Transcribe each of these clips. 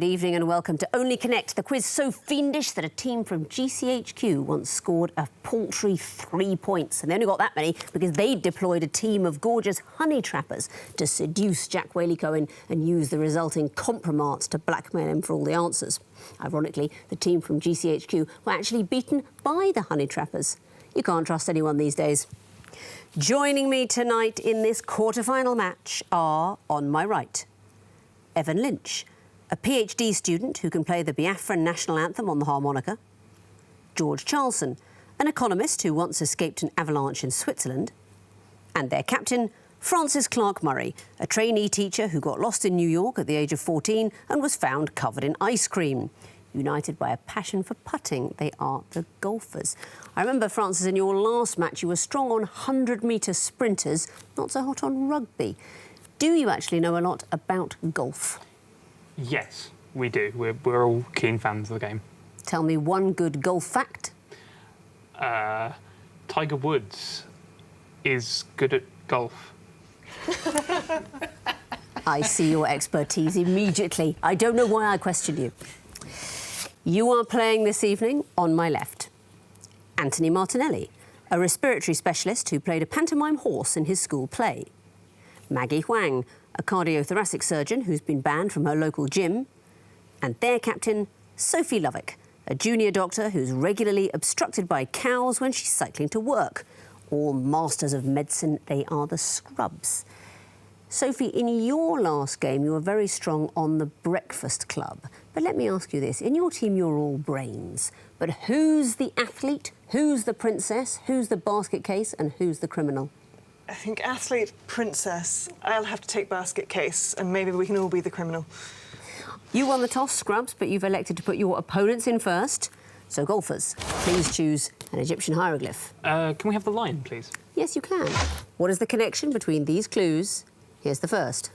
Good evening and welcome to Only Connect, the quiz so fiendish that a team from GCHQ once scored a paltry 3 points. And they only got that many because they deployed a team of gorgeous honey trappers to seduce Jack Whaley-Cohen and use the resulting compromise to blackmail him for all the answers. Ironically, the team from GCHQ were actually beaten by the honey trappers. You can't trust anyone these days. Joining me tonight in this quarter-final match are, on my right, Evan Lynch, a PhD student who can play the Biafran national anthem on the harmonica; George Charlson, an economist who once escaped an avalanche in Switzerland; and their captain, Francis Clark Murray, a trainee teacher who got lost in New York at the age of 14 and was found covered in ice cream. United by a passion for putting, they are the golfers. I remember, Francis, in your last match you were strong on 100-metre sprinters, not so hot on rugby. Do you actually know a lot about golf? Yes, we do. We're all keen fans of the game. Tell me one good golf fact. Tiger Woods is good at golf. I see your expertise immediately. I don't know why I question you. You are playing this evening on my left. Anthony Martinelli, a respiratory specialist who played a pantomime horse in his school play. Maggie Huang, a cardiothoracic surgeon who's been banned from her local gym. And their captain, Sophie Lovick, a junior doctor who's regularly obstructed by cows when she's cycling to work. All masters of medicine, they are the scrubs. Sophie, in your last game, you were very strong on the breakfast club. But let me ask you this. In your team, you're all brains. But who's the athlete, who's the princess, who's the basket case, and who's the criminal? I think athlete, princess. I'll have to take basket case, and maybe we can all be the criminal. You won the toss, Scrubs, but you've elected to put your opponents in first. So, golfers, please choose an Egyptian hieroglyph. Can we have the line, please? Yes, you can. What is the connection between these clues? Here's the first.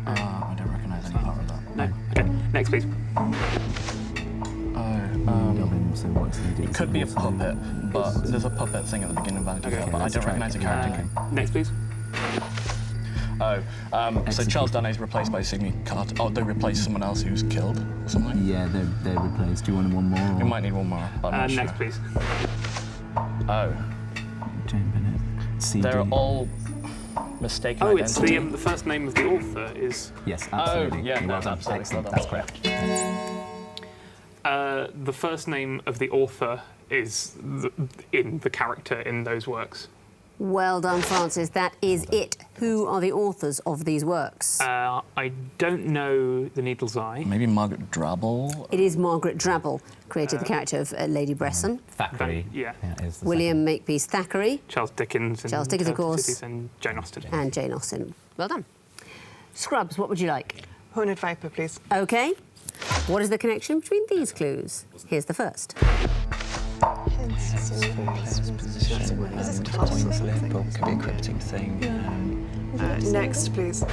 I don't recognise any part of that. No? OK. Next, please. So what's the It could be a puppet, but there's a puppet thing at the beginning of Vanity Fair, but I don't recognise the character. Next, please. So Charles Danne's replaced by Sidney Carter. Oh, they replaced someone else who's killed or something? Yeah, they're replaced. Do you want one more? Or? We might need one more, but I'm not sure. Next, please. Oh. Jane Bennett. CD. They're all mistaken Oh, identity. it's the first name of the author is... Yes, absolutely. Oh, yeah, well done. absolutely. Excellent. Well That's done. correct. The first name of the author is in the character in those works. Well done, Francis. That is it. Who are the authors of these works? I don't know The Needle's Eye. Maybe Margaret Drabble? It is Margaret Drabble, created the character of Lady Bresson. Thackeray. Yeah. Is the William Makepeace Thackeray. Charles Dickens. And Charles Dickens, of course. Cities and Jane Austen. And Jane Austen. Well done. Scrubs, what would you like? Horned Viper, please. OK. What is the connection between these clues? Here's the first. Is this a toss or something? Could be a cryptic thing. Next, please.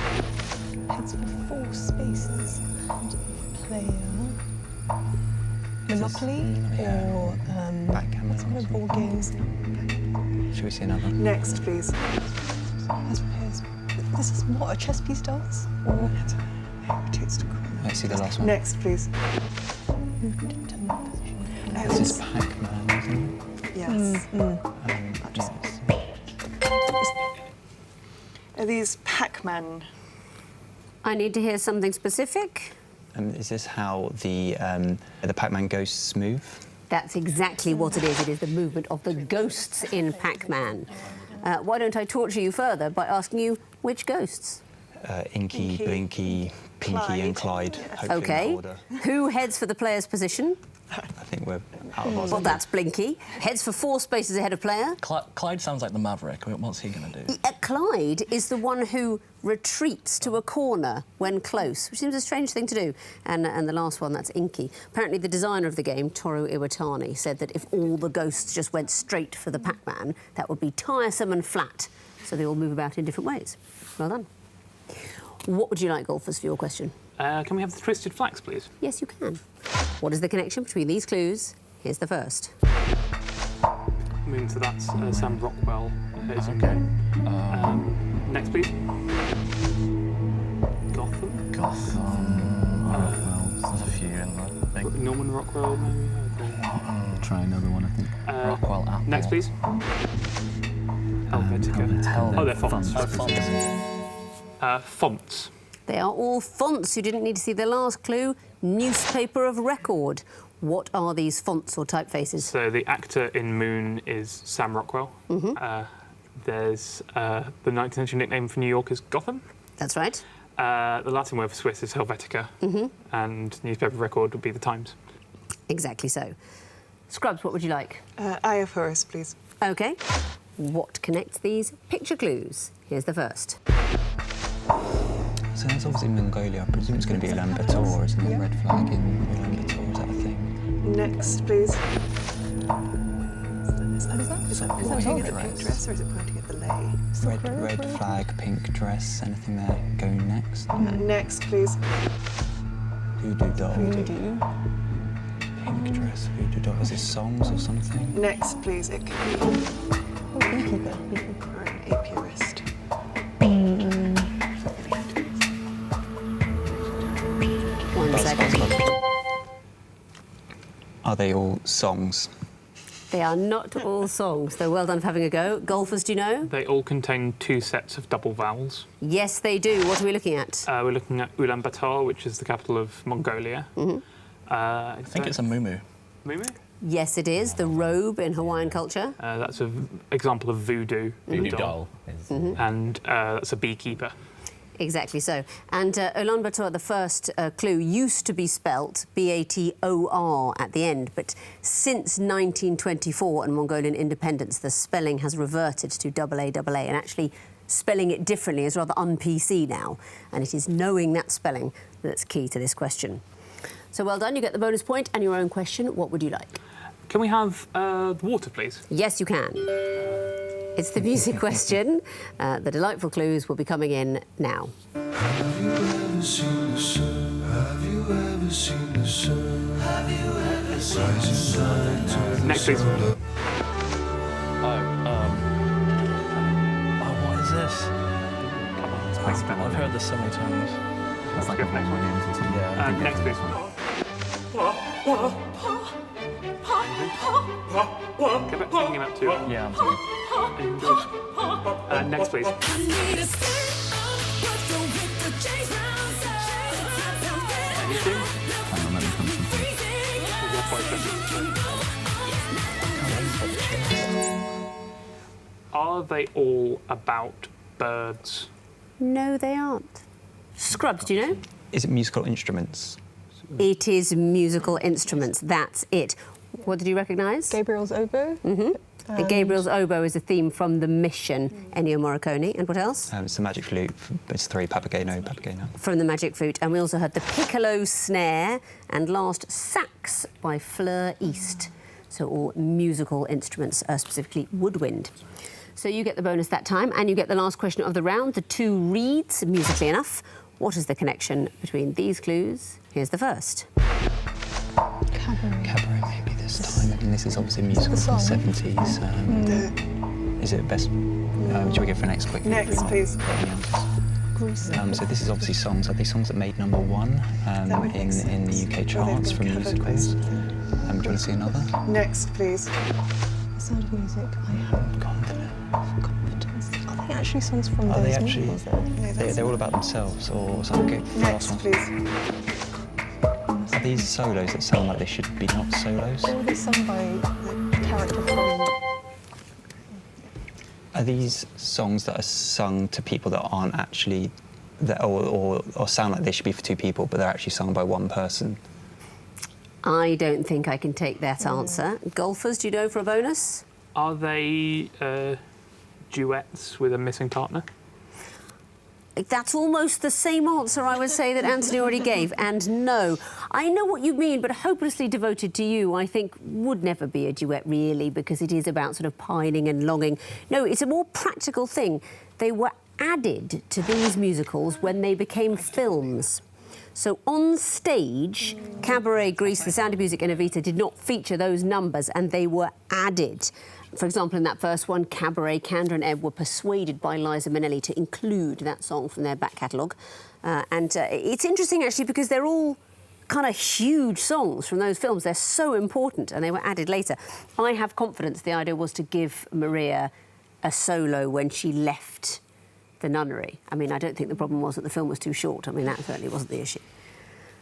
Heads for 4 spaces and player. Monopoly or Backgammon. what's one of board games? Should we see another? Next, please. This is what a chess piece does? Or Let's see the last one. Next, please. This is Pac-Man, isn't it? Yes. Yes. Are these Pac-Man? I need to hear something specific. Is this how the Pac-Man ghosts move? That's exactly what it is. It is the movement of the ghosts in Pac-Man. Why don't I torture you further by asking you which ghosts? Inky, Blinky, Pinky and Clyde. Hopefully OK. in order. Who heads for the player's position? I think we're out of order. Well, that's Blinky. Heads for 4 spaces ahead of player. Clyde sounds like the Maverick. What's he going to do? Clyde is the one who retreats to a corner when close, which seems a strange thing to do. And the last one, that's Inky. Apparently, the designer of the game, Toru Iwatani, said that if all the ghosts just went straight for the Pac-Man, that would be tiresome and flat. So they all move about in different ways. Well done. What would you like, golfers, for your question? Can we have the Twisted Flax, please? Yes, you can. What is the connection between these clues? Here's the first. Moving to that, Sam Rockwell. OK. Next, please. Gotham. Gotham. There's a few in there, I think. Norman Rockwell, maybe? Try another one, I think. Rockwell Apple. Next, please. Helvetica. Oh, they're fonts. Fonts. They are all fonts. You didn't need to see the last clue. Newspaper of record. What are these fonts or typefaces? So the actor in Moon is Sam Rockwell. There's the 19th century nickname for New York is Gotham. That's right. The Latin word for Swiss is Helvetica. And newspaper of record would be the Times. Exactly so. Scrubs, what would you like? Eye of Horus, please. OK. What connects these picture clues? Here's the first. So that's obviously Mongolia. I presume it's going to be Ulaanbaatar, isn't it? Red flag in Ulaanbaatar, is that a thing? Next, please. Is that Pointing at the pink dress? dress, or is it pointing at the lay? Red flag, pink dress, anything there? Go next. Next, please. Voodoo doll. Pink dress, voodoo doll. Is this songs or something? Next, please. It could be beekeeper? or an apiarist. One second. Are they all songs? They are not all songs, though well done for having a go. Golfers, do you know? They all contain 2 sets of double vowels. Yes, they do. What are we looking at? We're looking at Ulaanbaatar, which is the capital of Mongolia. I think it's a muumuu. Mumu? Yes, it is. The robe in Hawaiian culture. That's an example of voodoo. Voodoo doll. And that's a beekeeper. Exactly so. And Ulaanbaatar, the first clue, used to be spelt B-A-T-O-R at the end, but since 1924 and Mongolian independence, the spelling has reverted to A-A-A, and actually spelling it differently is rather un-PC now, and it is knowing that spelling that's key to this question. So well done, you get the bonus point and your own question. What would you like? Can we have the water, please? Yes, you can. It's the music question. The delightful clues will be coming in now. Have you ever seen the sun? Have you ever seen the sun? Have you ever seen the sun? Next, please. Oh, what is this? I've heard this so many times. That's like a Next one. Yeah. Next, please. Get back thinking about 2. Yeah, I'm thinking. Next, please. Anything? Hang on, let me come to something. Your 5 seconds. Are they all about birds? No, they aren't. Scrubs, do you know? Is it musical instruments? It is musical instruments. That's it. What did you recognise? Gabriel's oboe. And Gabriel's oboe is a theme from The Mission, Ennio Morricone. And what else? It's the magic flute. It's 3, Papageno, Papageno. From The Magic Flute. And we also heard the piccolo snare and last sax by Fleur East. So all musical instruments, specifically woodwind. So you get the bonus that time, and you get the last question of the round, the 2 reeds, musically enough. What is the connection between these clues? Here's the first. Cabaret, maybe this time. And this is obviously a musical from the 70s. Is it best? Should we go for next quickly? Next, please. So this is obviously songs. Are they songs that made #1 in the UK charts from musicals? Do you want to see another? Next, please. The Sound of Music. I have confidence. Are they actually songs from Are those they actually? musicals, though? They're all about themselves, or something. Next, please. Are these solos that sound like they should be not solos? Or were they sung by the character from... Are these songs that are sung to people that aren't actually, or sound like they should be for 2 people, but they're actually sung by 1 person? I don't think I can take that answer. Golfers, do you know for a bonus? Are they duets with a missing partner? That's almost the same answer I would say that Anthony already gave. And no, I know what you mean, but Hopelessly Devoted to You, I think, would never be a duet, really, because it is about sort of pining and longing. No, it's a more practical thing. They were added to these musicals when they became films. So on stage, Cabaret, Grease, The Sound of Music and Evita did not feature those numbers, and they were added. For example, in that first one, Cabaret, Candor and Ebb were persuaded by Liza Minnelli to include that song from their back catalogue. It's interesting, actually, because they're all kind of huge songs from those films. They're so important, and they were added later. I have confidence the idea was to give Maria a solo when she left the nunnery. I mean, I don't think the problem was that the film was too short. I mean, that certainly wasn't the issue.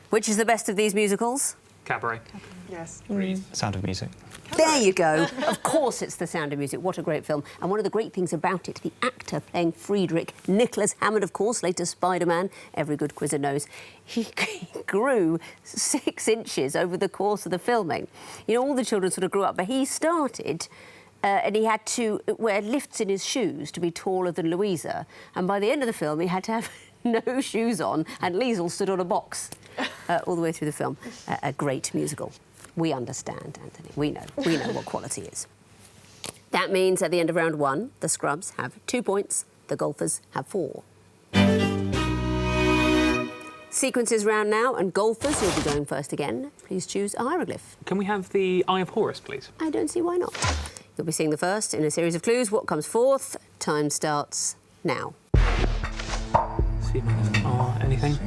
Which is the best of these musicals? Cabaret. Yes. Sound of Music. There you go. Of course it's The Sound of Music. What a great film. And one of the great things about it, the actor playing Friedrich, Nicholas Hammond, of course, later Spider-Man, every good quizzer knows, he grew 6 inches over the course of the filming. You know, all the children sort of grew up, but he started... and he had to wear lifts in his shoes to be taller than Louisa. And by the end of the film, he had to have no shoes on, and Liesl stood on a box all the way through the film. A great musical. We understand, Anthony. We know what quality is. That means at the end of round 1, the Scrubs have 2 points, the Golfers have 4. Sequences round now, and Golfers, you'll be going first again. Please choose a hieroglyph. Can we have the Eye of Horus, please? I don't see why not. You'll be seeing the first in a series of clues. What comes fourth? Time starts now. C minus R, anything?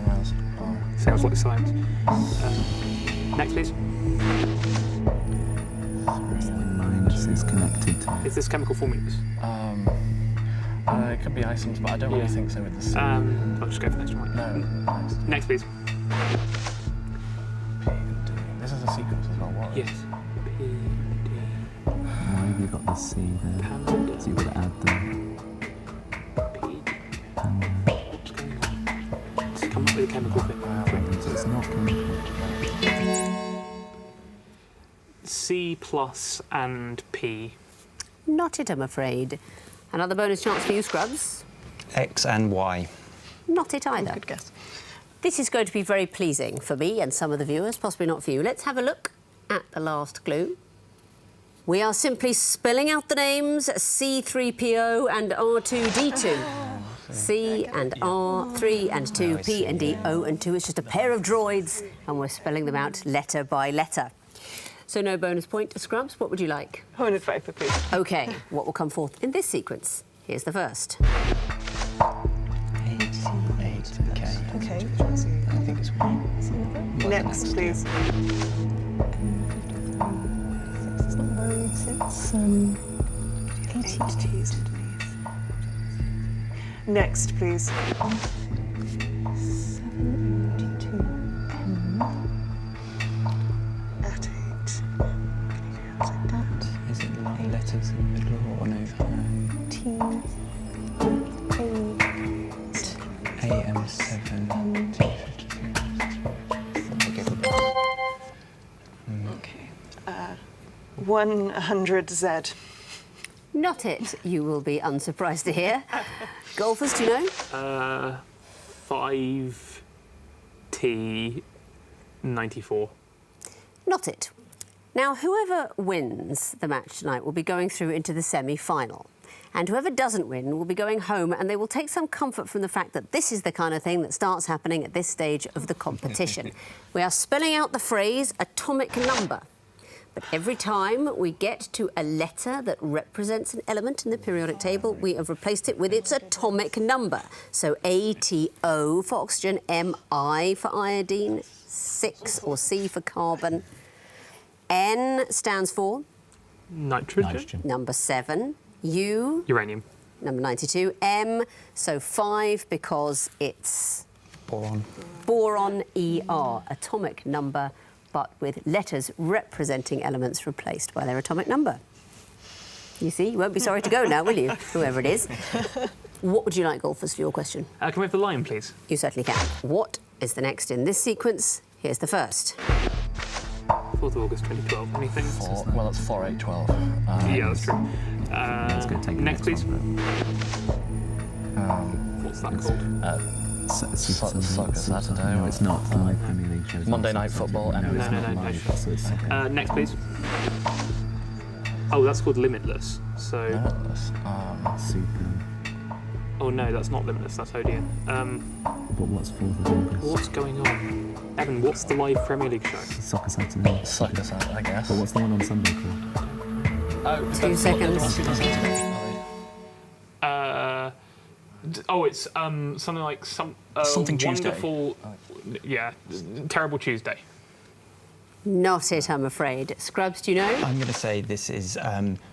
Sounds like science. Next, please. Minus is connected to... Is this chemical formulas? It could be isomers, but I don't really think so with the C. I'll just go for the next one. No. Next, please. P and D. This is a sequence as well, what? Yes. P, D. Why have you got the C there? Panda. So you've got to add them. P. Panda. What's going on? Just come up with a chemical thing. So it's not chemical. C plus and P. Not it, I'm afraid. Another bonus chance for you, Scrubs. X and Y. Not it either. Good guess. This is going to be very pleasing for me and some of the viewers, possibly not for you. Let's have a look at the last clue. We are simply spelling out the names C3PO and R2D2. C and R, 3 and 2, P and D, O and 2. It's just a pair of droids, and we're spelling them out letter by letter. So no bonus point to Scrubs. What would you like? Horned Viper, please. OK, what will come forth in this sequence? Here's the first. 8, okay. Okay. I think it's 1. Next, please. 6 is not loads, it's 82. Next, please. 72. At 8. Is it like letters in the middle or no? AM7. Okay. 100Z. Not it, you will be unsurprised to hear. Golfers, do you know? 5T94. Not it. Now, whoever wins the match tonight will be going through into the semi-final. And whoever doesn't win will be going home, and they will take some comfort from the fact that this is the kind of thing that starts happening at this stage of the competition. We are spelling out the phrase atomic number. But every time we get to a letter that represents an element in the periodic table, we have replaced it with its atomic number. So ATO for oxygen, MI for iodine, 6 or C for carbon. N stands for? Nitrogen. Number 7. U? Uranium. Number 92. M, so 5 because it's? Boron. Boron, ER, atomic number, but with letters representing elements replaced by their atomic number. You see, you won't be sorry to go now, will you, whoever it is? What would you like, Golfers, for your question? Can we have the line, please? You certainly can. What is the next in this sequence? Here's the first. 4th of August 2012. Anything? Well, that's 4812. Yeah, that's true. Let's go take the next, please. one, What's that called? Soccer Saturday. No, it's not. The live Premier League shows. Monday Night Football. No, it's No, not no, live. no. So it's okay. Next, please. Oh, that's called Limitless. So. Limitless. Super. Oh no, that's not Limitless. That's Odeon. But what's 4th of August? What's going on? Evan, what's the live Premier League show? Soccer Saturday. Soccer Saturday, I guess. But what's the one on Sunday called? Oh, 2 seconds. It's something like Something Tuesday. Wonderful, yeah, Terrible Tuesday. Not it, I'm afraid. Scrubs, do you know? I'm going to say this is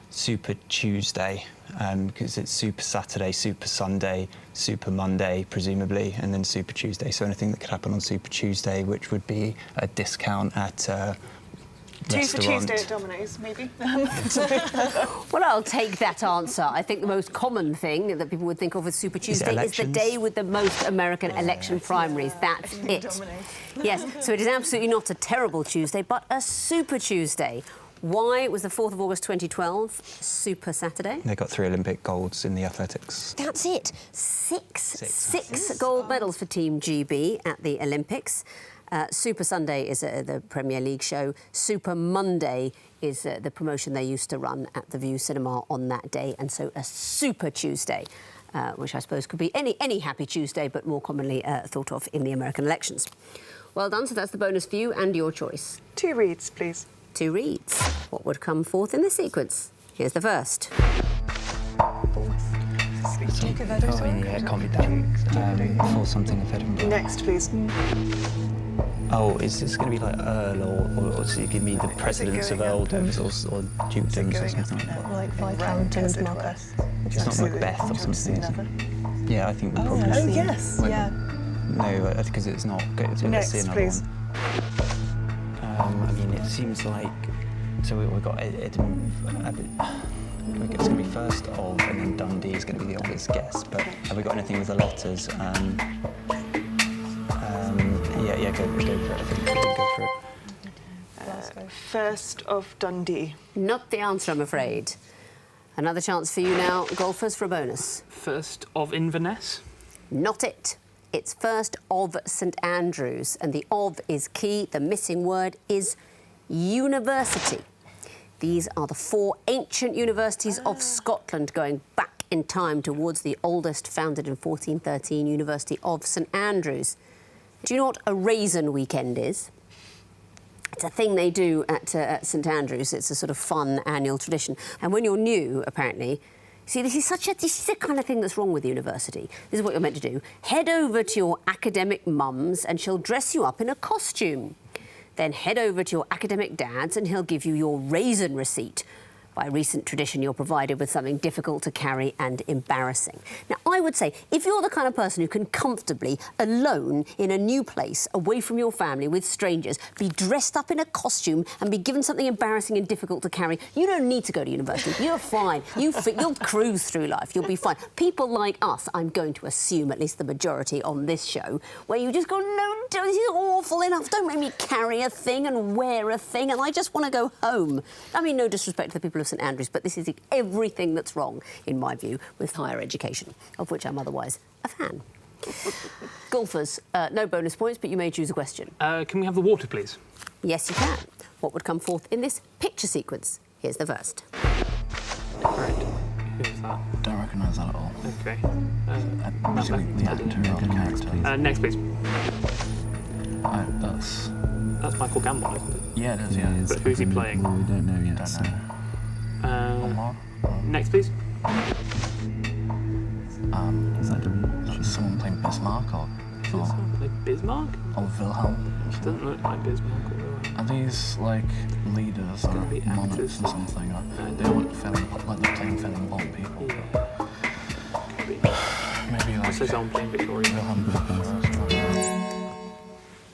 Super Tuesday, because it's Super Saturday, Super Sunday, Super Monday, presumably, and then Super Tuesday. So anything that could happen on Super Tuesday, which would be a discount at Two for restaurant. Tuesday at Domino's, maybe. Well, I'll take that answer. I think the most common thing that people would think of as Super Tuesday is the elections? day with the most American election primaries. That's it. Yes, so it is absolutely not a terrible Tuesday, but a Super Tuesday. Why was the 4th of August 2012 Super Saturday? They got 3 Olympic golds in the athletics. That's it. Six gold medals for Team GB at the Olympics. Super Sunday is the Premier League show. Super Monday is the promotion they used to run at the View Cinema on that day. And so a Super Tuesday, which I suppose could be any happy Tuesday, but more commonly thought of in the American elections. Well done. So that's the bonus for you and your choice. 2 reads, please. 2 reads. What would come forth in this sequence? Here's the first. Jacob Edwards. Yeah, it can't be that. For something of Edinburgh. Next, please. Oh, is this going to be like Earl, or so you give me the precedence of earldoms or dukedoms or something like that? Like Viscount and Marquess. It's not Macbeth or something, is it? Yeah, I think we probably. Oh, yes. Wait, Yeah. No, because it's not good. So let's see Next, another please. one. I mean, it seems like. So we've got Edinburgh. It's going to be first of, and then Dundee is going to be the obvious guess. But have we got anything with the letters? Yeah, go for it. I think we can go for it. First of Dundee. Not the answer, I'm afraid. Another chance for you now, golfers, for a bonus. First of Inverness. Not it. It's first of St Andrews, and the of is key. The missing word is university. These are the 4 ancient universities of Scotland, going back in time towards the oldest, founded in 1413, University of St Andrews. Do you know what a raisin weekend is? It's a thing they do at St Andrews. It's a sort of fun annual tradition. And when you're new, apparently, see, this is the kind of thing that's wrong with university. This is what you're meant to do. Head over to your academic mums and she'll dress you up in a costume. Then head over to your academic dads and he'll give you your raisin receipt. By recent tradition, you're provided with something difficult to carry and embarrassing. Now, I would say, if you're the kind of person who can comfortably, alone, in a new place, away from your family, with strangers, be dressed up in a costume and be given something embarrassing and difficult to carry, you don't need to go to university. You're fine. You'll cruise through life. You'll be fine. People like us, I'm going to assume, at least the majority on this show, where you just go, no, this is awful enough. Don't make me carry a thing and wear a thing, and I just want to go home. I mean, no disrespect to the people of St Andrews, but this is everything that's wrong, in my view, with higher education, of which I'm otherwise a fan. Golfers, no bonus points, but you may choose a question. Can we have the water, please? Yes, you can. What would come forth in this picture sequence? Here's the first. Correct. Who's that? Don't recognise that at all. Okay. Basically, the actor or the character. Next, please. That's Michael Gambon, isn't it? yeah, it is. Yeah. It's But who's he fucking- playing? Well, we don't know yet. Don't so- know. One more. Next, please. Is that Is someone playing Bismarck or Like Bismarck? Wilhelm? Doesn't look like Bismarck or Wilhelm. Are these like leaders or gonna be monarchs actors. or something? Or they look fairly like they're playing fairly important people. Yeah. Could be. Maybe like What's his own playing Victoria? Wilhelm.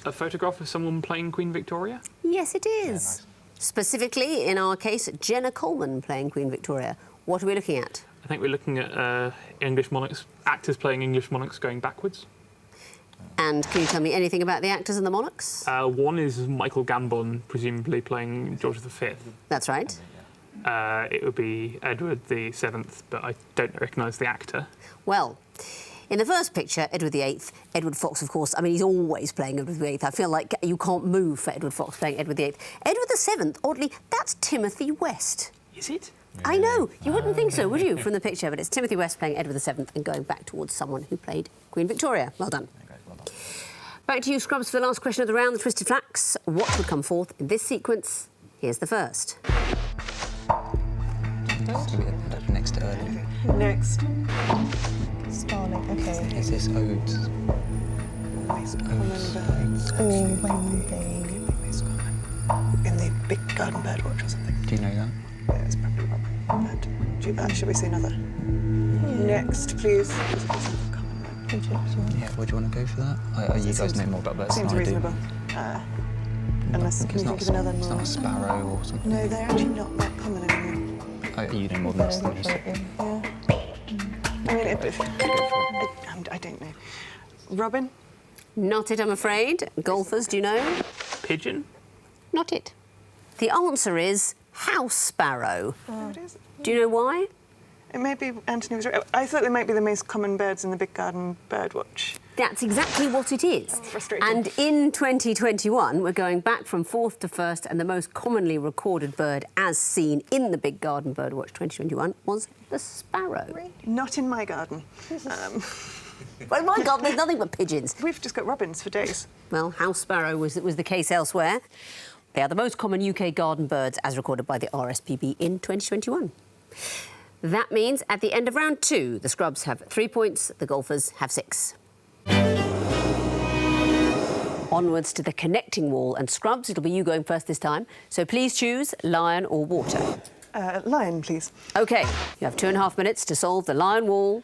A photograph of someone playing Queen Victoria? Yes, it is. nice. Specifically, in our case, Jenna Coleman playing Queen Victoria. What are we looking at? I think we're looking at English monarchs, actors playing English monarchs going backwards. And can you tell me anything about the actors and the monarchs? One is Michael Gambon, presumably playing George V. That's right. It would be Edward VII, but I don't recognise the actor. Well, in the first picture, Edward VIII, Edward Fox, of course, I mean, he's always playing Edward VIII. I feel like you can't move for Edward Fox playing Edward VIII. Edward VII, oddly, that's Timothy West. Is it? I know, you wouldn't think so, would you, from the picture? But it's Timothy West playing Edward VII and going back towards someone who played Queen Victoria. Well done. Okay, well done. Back to you, Scrubs, for the last question of the round, the Twisted Flax. What would come forth in this sequence? Here's the first. Next to early. Next. Starling, okay. Is this odes? Most common birds. Or when they... In the big garden bird watch or something. Do you know that? Yeah, it's probably robin. Should we say another? Next, please. Yeah, would you want to go for that? You guys know more about birds than Seems I do. reasonable. Unless, can you think of another It's more? not a sparrow or something. No, they're actually not that common anymore. You know more than us. Go Than for it, yeah. Yeah. I mean, I don't know. Robin? Not it, I'm afraid. Golfers, do you know? Pigeon? Not it. The answer is house sparrow. What is it? Do you know why? It may be Anthony was right. I thought they might be the most common birds in the big garden bird watch. That's exactly what it is. That's frustrating. And in 2021, we're going back from fourth to first, and the most commonly recorded bird as seen in the Big Garden Birdwatch 2021 was the sparrow. Not in my garden. Oh my God, there's nothing but pigeons. We've just got robins for days. Well, house sparrow was the case elsewhere. They are the most common UK garden birds as recorded by the RSPB in 2021. That means at the end of round 2, the Scrubs have 3 points, the Golfers have 6. Onwards to the connecting wall, and Scrubs, it'll be you going first this time. So please choose lion or water. Lion, please. OK, you have 2.5 minutes to solve the lion wall,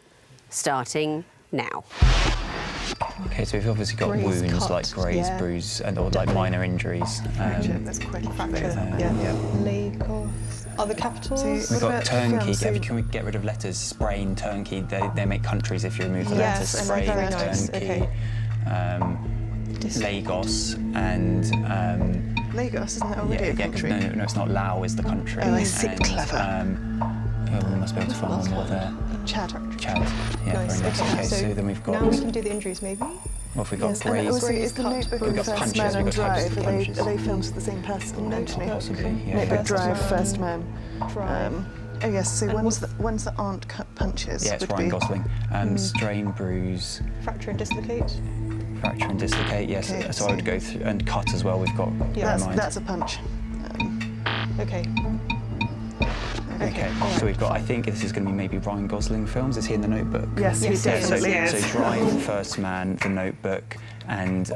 starting now. Okay, so we've obviously got Graze wounds cut, like graze, yeah. bruise, and or like minor injuries. That's quite Fracture, yeah. Lagos. Other capitals? So- We've What got about turnkey. films? So- Can we get rid of letters? Sprain, turnkey. They make countries if you remove the Yes, letters. and Sprain, very nice, turnkey. okay. Lagos and Lagos, isn't that already a country? No, it's not. Lao is the country. Oh, I see. And, Clever. we must be able to find one more there. Chad. Chad. Yeah, Nice. very nice. Okay, so then we've got. Now we can do the injuries, maybe? What have we got? Yes, and Graze. also, Graze is the cut. Notebook We've and got First punches, Man we've and got types Drive, of are they punches. films with the same person, Anthony? Possibly, yeah. Notebook, Drive, Man. First Man. Drive. Oh yes, so And ones that aren't punches Yeah, it's would Ryan be... Gosling. Strain, bruise, Fracture and dislocate. fracture and dislocate. Yes, Okay, so I would go through and cut as well. We've got. Yeah, in mind. That's a punch. Okay. Okay, so we've got. I think this is going to be maybe Ryan Gosling films. Is he in the Notebook? Yes, he Yes, definitely so, is. So Drive, First Man, The Notebook, and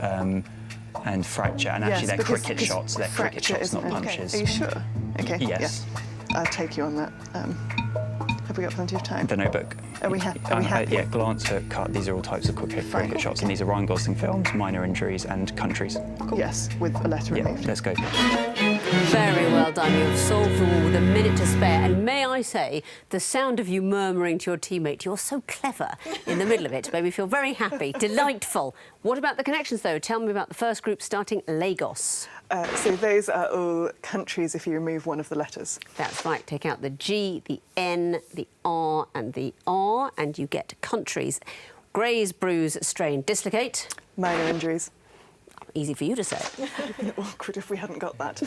Fracture, and actually they're because- cricket because shots. They're cricket fracture shots, not isn't- punches. Are you sure? Okay. Yes. Yeah. I'll take you on that. Have we got plenty of time? The Notebook. Are we happy? Yeah, glance, hook, cut. These are all types of cricket shots, and these are Ryan Gosling films, minor injuries, and countries. Yes, with a letter Yeah, removed. let's go. Very well done. You've solved the wall with a minute to spare. And may I say, the sound of you murmuring to your teammate, "You're so clever," in the middle of it made me feel very happy. Delightful. What about the connections, though? Tell me about the first group starting Lagos. So those are all countries if you remove one of the letters. That's right. Take out the G, the N, the R and the R, and you get countries. Graze, bruise, strain, dislocate. Minor injuries. Easy for you to say. Awkward if we hadn't got that.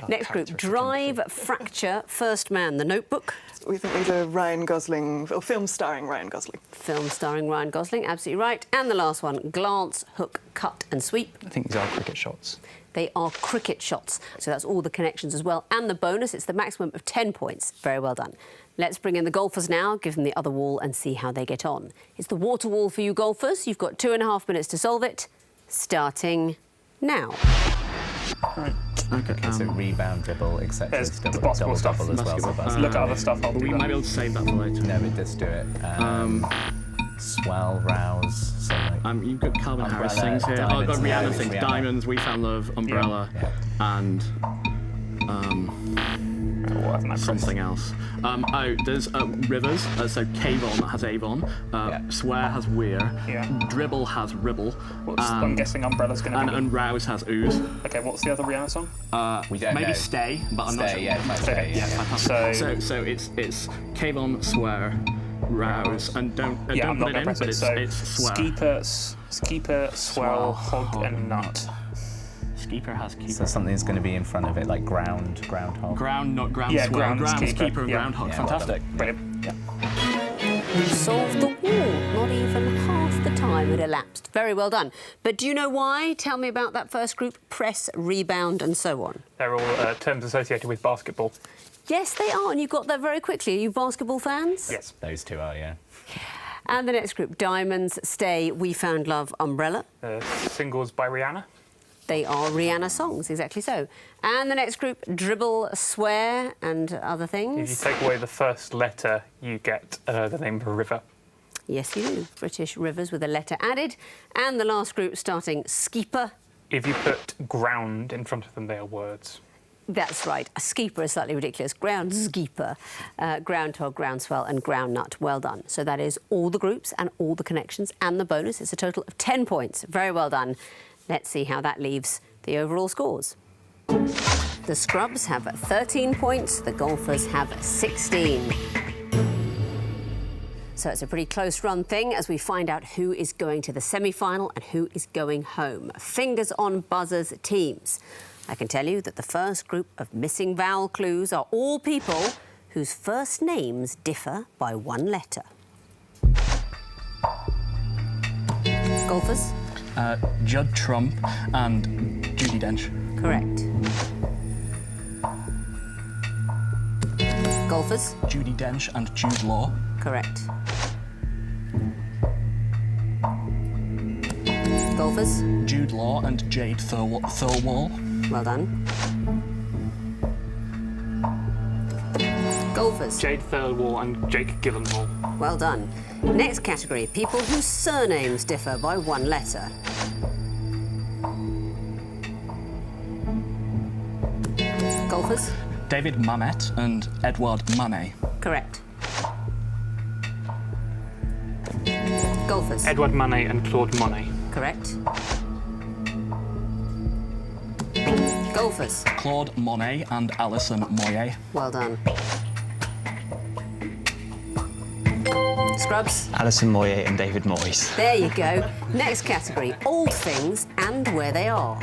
Next group, Drive, Fracture, First Man, The Notebook. We think these are Ryan Gosling, or films starring Ryan Gosling. Film starring Ryan Gosling, absolutely right. And the last one, Glance, Hook, Cut and Sweep. I think these are cricket shots. They are cricket shots. So that's all the connections as well. And the bonus, it's the maximum of 10 points. Very well done. Let's bring in the golfers now, give them the other wall and see how they get on. It's the water wall for you golfers. You've got 2.5 minutes to solve it, starting now. Right. Okay, so rebound, dribble, etc. There's It's the double, basketball stuff. double as well. So Basketball. Look at other stuff. I'll But we do might that. be able to save that for later. no, but just do it. Swell, rouse, something. You've got Calvin Harris Umbrella, things here. Oh, I've got diamonds, Rihanna yeah, things. Rihanna. Diamonds, We Found Love, Umbrella, and something else. There's rivers. So Kavon has Avon. Swear has Weir. Yeah. Dribble has Ribble. I'm guessing Umbrella's going to be. And Rouse has Ooze. Okay, what's the other Rihanna song? We don't Maybe know. Stay, but I'm not Stay, sure. yeah, might stay, Okay, yeah. Fantastic. So it's Kavon, Swear, Rouse, and don't I'm put not it going in, to press but it. it's So Swear. Skeeper, Swell, Hog, and Nut. Keeper has Keeper. So something's going to be in front of it, like groundhog. Ground, not ground. Yeah, Swell. groundskeeper. Groundskeeper and Yeah. groundhog. Yeah, well done. Fantastic. Brilliant. You've solved the wall, not even half the time. time had elapsed. Very well done. But do you know why? Tell me about that first group. Press, rebound and so on. They're all terms associated with basketball. Yes, they are, and you got that very quickly. Are you basketball fans? Yes. Those two are, yeah. And the next group, Diamonds, Stay, We Found Love, Umbrella. Singles by Rihanna. They are Rihanna songs, exactly so. And the next group, Dribble, Swear and other things. If you take away the first letter, you get the name of a river. Yes, you do. British rivers with a letter added. And the last group, starting Skeeper. If you put ground in front of them, they are words. That's right. A skeeper is slightly ridiculous. Groundskeeper, groundhog, groundswell and groundnut. Well done. So that is all the groups and all the connections and the bonus. It's a total of 10 points. Very well done. Let's see how that leaves the overall scores. The scrubs have 13 points. The golfers have 16. So it's a pretty close run thing as we find out who is going to the semi-final and who is going home. Fingers on buzzers teams. I can tell you that the first group of missing vowel clues are all people whose first names differ by one letter. Golfers? Judd Trump and Judi Dench. Correct. Golfers? Judi Dench and Jude Law. Correct. Golfers? Jude Law and Jade Thirlwall. Well done. Golfers? Jade Thirlwall and Jake Gyllenhaal. Well done. Next category, people whose surnames differ by one letter. Golfers? David Mamet and Edward Manet. Correct. Golfers? Edward Manet and Claude Monet. Correct. Golfers? Claude Monet and Alison Moyet. Well done. Scrubs? Alison Moyet and David Moyes. There you go. Next category, old things and where they are.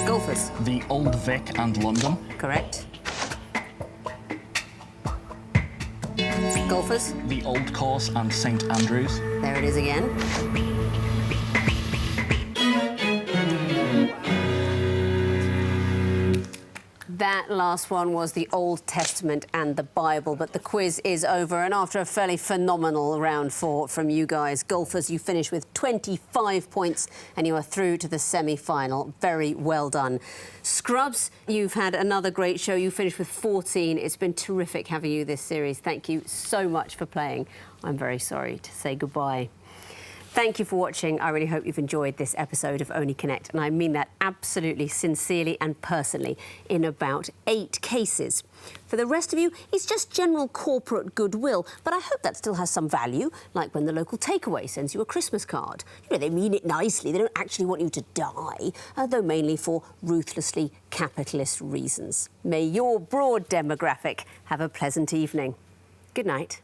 Golfers? The Old Vic and London. Correct. Golfers? The Old Course and St Andrews. There it is again. That last one was the Old Testament and the Bible, but the quiz is over. And after a fairly phenomenal round 4 from you guys, golfers, you finish with 25 points and you are through to the semi-final. Very well done. Scrubs, you've had another great show. You finished with 14. It's been terrific having you this series. Thank you so much for playing. I'm very sorry to say goodbye. Thank you for watching. I really hope you've enjoyed this episode of Only Connect, and I mean that absolutely sincerely and personally in about 8 cases. For the rest of you, it's just general corporate goodwill, but I hope that still has some value, like when the local takeaway sends you a Christmas card. You know, they mean it nicely. They don't actually want you to die, though mainly for ruthlessly capitalist reasons. May your broad demographic have a pleasant evening. Good night.